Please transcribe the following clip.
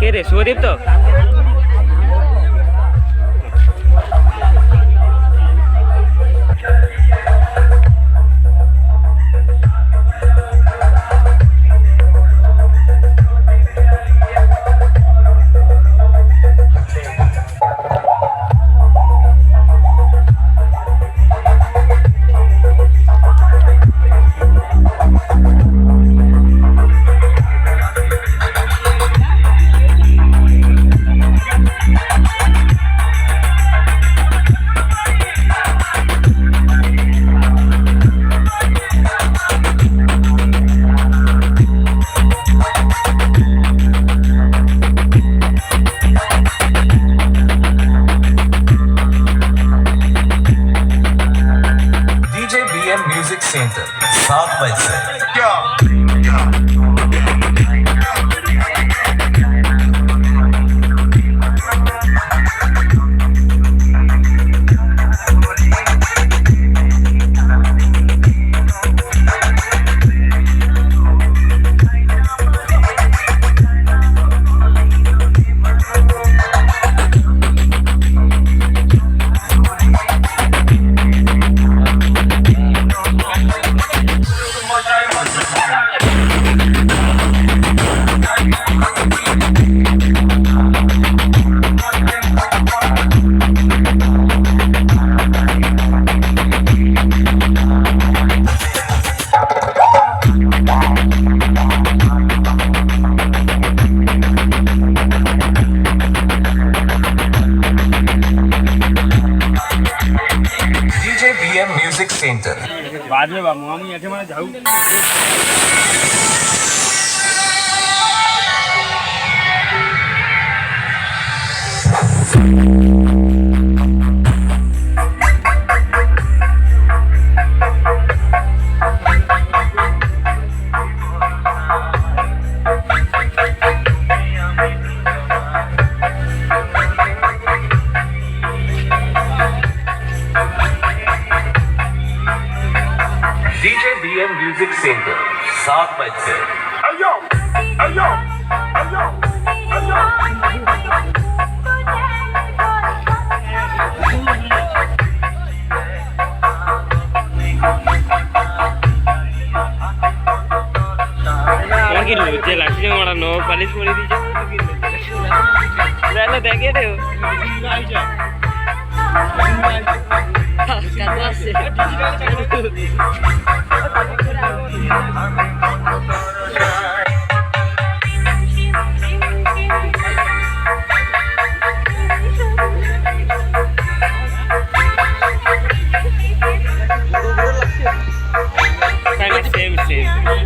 কে রে শুভদীপ তো? Music centre 7 बजे से म्यूजिक सेंटर बाद में আমি এখানে মানে যাও म्यूजिक सेंटर 7 बजे से अयो अयो अयो अयो কি লজ্জা লাগছে মারা নো পালিশ করে দিয়েছে তাহলে দেখে দেও কাজ আছে kind of same